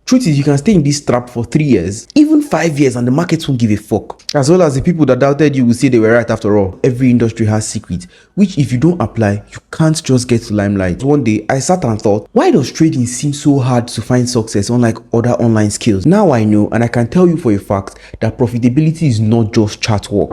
Truth is, you can stay in this trap for 3 years, even 5 years, and the markets won't give a fuck. As well as the people that doubted you will say they were right after all. Every industry has secrets, which if you don't apply, you can't just get to limelight. One day, I sat and thought, why does trading seem so hard to find success unlike other online skills? Now I know, and I can tell you for a fact that profitability is not just chart work.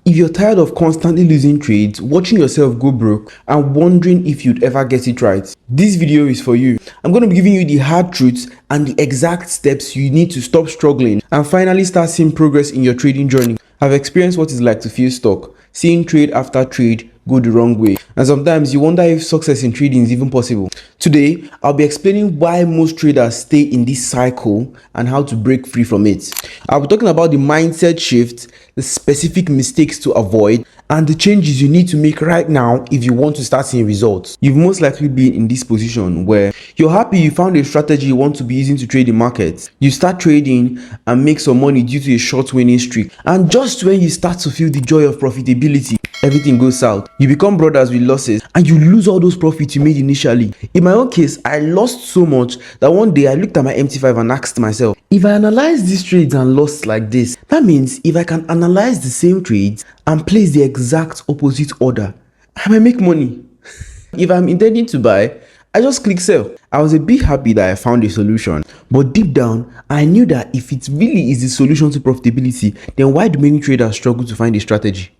If you're tired of constantly losing trades, watching yourself go broke, and wondering if you'd ever get it right, this video is for you. I'm going to be giving you the hard truths and the exact steps you need to stop struggling and finally start seeing progress in your trading journey. I've experienced what it's like to feel stuck, seeing trade after trade go the wrong way, and sometimes you wonder if success in trading is even possible. Today, I'll be explaining why most traders stay in this cycle and how to break free from it. I'll be talking about the mindset shift, the specific mistakes to avoid, and the changes you need to make right now if you want to start seeing results. You've most likely been in this position where you're happy you found a strategy you want to be using to trade the markets. You start trading and make some money due to a short winning streak, and just when you start to feel the joy of profitability, everything goes south. You become brothers with losses and you lose all those profits you made initially. In my own case, I lost so much that one day I looked at my MT5 and asked myself, if I analyze these trades and lost like this, that means if I can analyze the same trades and place the exact opposite order, I might make money. If I'm intending to buy, I just click sell. I was a bit happy that I found a solution, but deep down, I knew that if it really is the solution to profitability, then why do many traders struggle to find a strategy?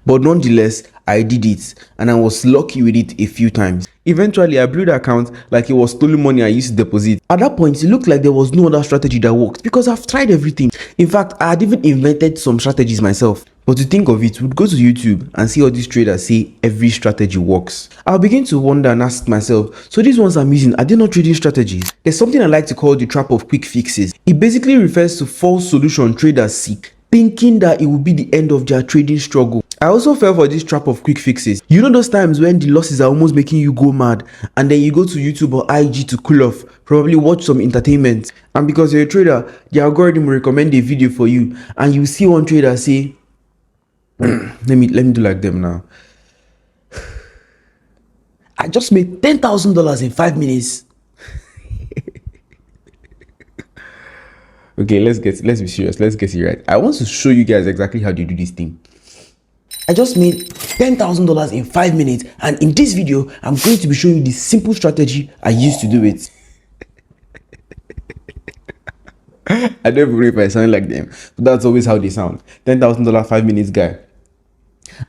But nonetheless, I did it, and I was lucky with it a few times. Eventually, I blew the account like it was stolen money I used to deposit. At that point, it looked like there was no other strategy that worked because I've tried everything. In fact, I had even invented some strategies myself. But to think of it, we'd go to YouTube and see all these traders say every strategy works. I'll begin to wonder and ask myself, so these ones I'm using, are they not trading strategies? There's something I like to call the trap of quick fixes. It basically refers to false solution traders seek, thinking that it will be the end of their trading struggle. I also fell for this trap of quick fixes. You know those times when the losses are almost making you go mad, and then you go to YouTube or IG to cool off, probably watch some entertainment, and because you're a trader, the algorithm will recommend a video for you, and you see one trader say, let me do like them now. I just made $10,000 in 5 minutes. Okay, let's be serious. Let's get it right. I want to show you guys exactly how they do this thing. I just made $10,000 in 5 minutes, and in this video, I'm going to be showing you the simple strategy I used to do it. I don't even know if I sound like them, but that's always how they sound. $10,000 5 minutes guy.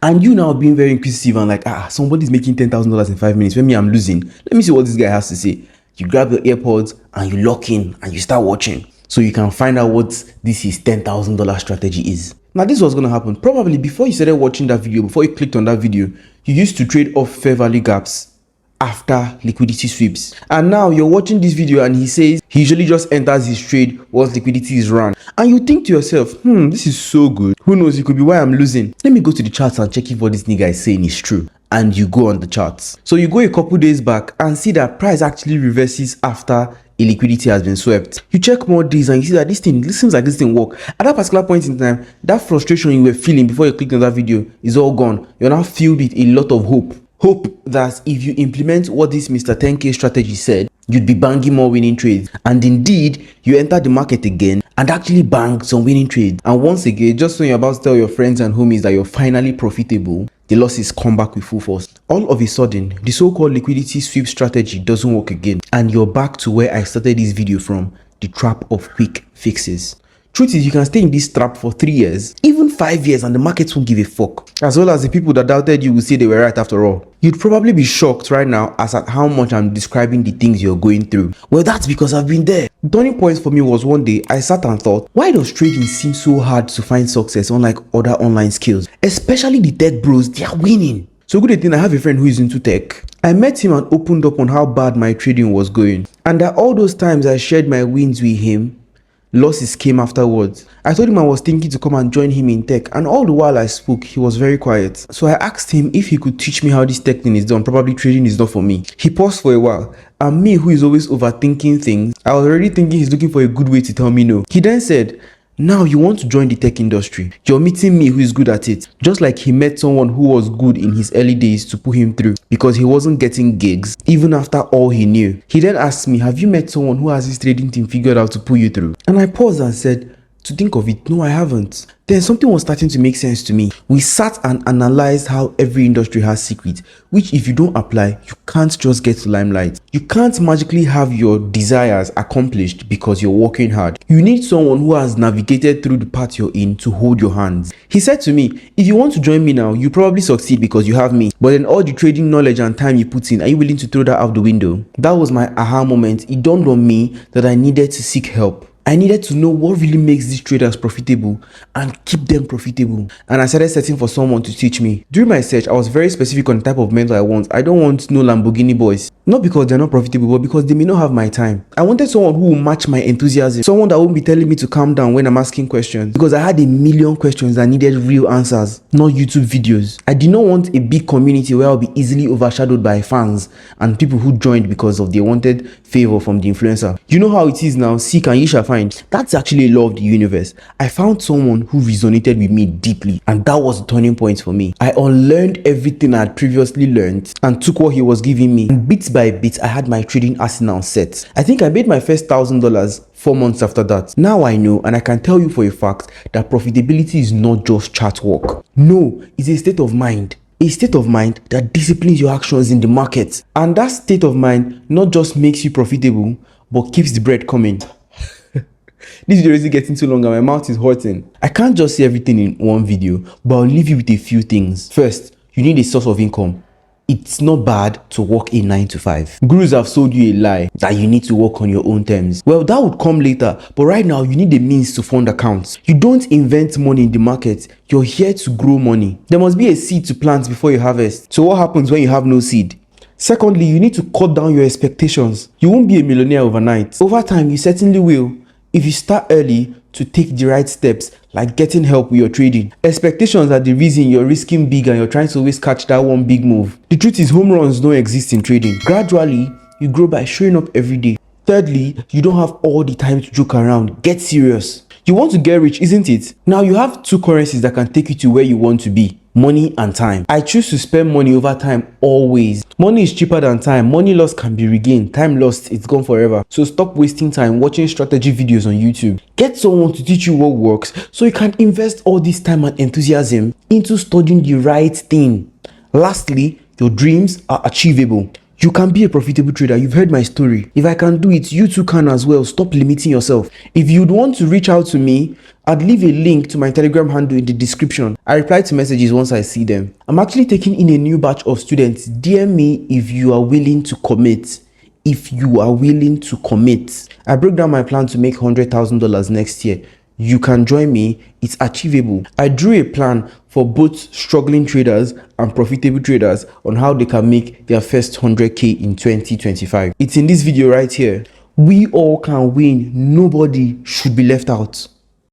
And you now being very inquisitive and like, somebody's making $10,000 in 5 minutes when me I'm losing. Let me see what this guy has to say. You grab your AirPods and you lock in and you start watching, so you can find out what this his $10,000 strategy is. Now this was going to happen probably before you started watching that video, before you clicked on that video, you used to trade off fair value gaps after liquidity sweeps. And now you're watching this video and he says he usually just enters his trade once liquidity is run. And you think to yourself, this is so good. Who knows, it could be why I'm losing. Let me go to the charts and check if what this nigga is saying is true. And you go on the charts. So you go a couple days back and see that price actually reverses after a liquidity has been swept. You check more days and you see that this seems like this thing work. At that particular point in time, that frustration you were feeling before you clicked on that video is all gone. You're now filled with a lot of hope. Hope that if you implement what this Mr. 10K strategy said, you'd be banging more winning trades. And indeed, you enter the market again and actually bang some winning trades. And once again, just when you're about to tell your friends and homies that you're finally profitable, the losses come back with full force. All of a sudden, the so-called liquidity sweep strategy doesn't work again, and you're back to where I started this video from, the trap of quick fixes. Truth is, you can stay in this trap for 3 years, even 5 years, and the markets won't give a fuck. As well as the people that doubted you will say they were right after all. You'd probably be shocked right now as at how much I'm describing the things you're going through. Well, that's because I've been there. The turning point for me was one day I sat and thought, why does trading seem so hard to find success unlike other online skills? Especially the tech bros, they are winning. So good thing I have a friend who is into tech. I met him and opened up on how bad my trading was going. And that all those times I shared my wins with him, losses came afterwards. I told him I was thinking to come and join him in tech, and all the while I spoke, he was very quiet. So I asked him if he could teach me how this tech thing is done. Probably trading is not for me. He paused for a while, and me, who is always overthinking things, I was already thinking he's looking for a good way to tell me no. He then said, Now you want to join the tech industry. You're meeting me who is good at it. Just like he met someone who was good in his early days to put him through because he wasn't getting gigs even after all he knew. He then asked me, have you met someone who has his trading team figured out to pull you through? And I paused and said, to think of it, no, I haven't. Then something was starting to make sense to me. We sat and analyzed how every industry has secrets, which if you don't apply, you can't just get to limelight. You can't magically have your desires accomplished because you're working hard. You need someone who has navigated through the path you're in to hold your hands. He said to me, if you want to join me now, you probably succeed because you have me. But then all the trading knowledge and time you put in, are you willing to throw that out the window? That was my aha moment. It dawned on me that I needed to seek help. I needed to know what really makes these traders profitable and keep them profitable. And I started searching for someone to teach me. During my search, I was very specific on the type of mentor I want. I don't want no Lamborghini boys. Not because they're not profitable, but because they may not have my time. I wanted someone who will match my enthusiasm. Someone that won't be telling me to calm down when I'm asking questions. Because I had a million questions that needed real answers, not YouTube videos. I did not want a big community where I'll be easily overshadowed by fans and people who joined because of they wanted favor from the influencer. You know how it is now, seek and ye shall find. That's actually a law of the universe. I found someone who resonated with me deeply, and that was a turning point for me. I unlearned everything I had previously learned and took what he was giving me. And bit by bit, I had my trading arsenal set. I think I made my first $1,000 4 months after that. Now I know, and I can tell you for a fact, that profitability is not just chart work. No, it's a state of mind. A state of mind that disciplines your actions in the market. And that state of mind not just makes you profitable, but keeps the bread coming. This video is getting too long and my mouth is hurting. I can't just say everything in one video, but I'll leave you with a few things. First, you need a source of income. It's not bad to work a 9 to 5. Gurus have sold you a lie that you need to work on your own terms. Well, that would come later, but right now you need a means to fund accounts. You don't invent money in the market. You're here to grow money. There must be a seed to plant before you harvest. So what happens when you have no seed? Secondly, you need to cut down your expectations. You won't be a millionaire overnight. Over time, you certainly will. If you start early to take the right steps, like getting help with your trading. Expectations are the reason you're risking big and you're trying to always catch that one big move. The truth is, home runs don't exist in trading. Gradually, you grow by showing up every day. Thirdly, you don't have all the time to joke around. Get serious. You want to get rich, isn't it? Now you have two currencies that can take you to where you want to be. Money and time. I choose to spend money over time always. Money is cheaper than time. Money lost can be regained. Time lost, it's gone forever. So stop wasting time watching strategy videos on YouTube. Get someone to teach you what works so you can invest all this time and enthusiasm into studying the right thing. Lastly, your dreams are achievable. You can be a profitable trader. You've heard my story. If I can do it, you too can as well. Stop limiting yourself. If you'd want to reach out to me, I'd leave a link to my Telegram handle in the description. I reply to messages once I see them. I'm actually taking in a new batch of students. DM me if you are willing to commit. If you are willing to commit. I broke down my plan to make $100,000 next year. You can join me. It's achievable. I drew a plan for both struggling traders and profitable traders on how they can make their first 100K in 2025. It's in this video right here. We all can win. Nobody should be left out.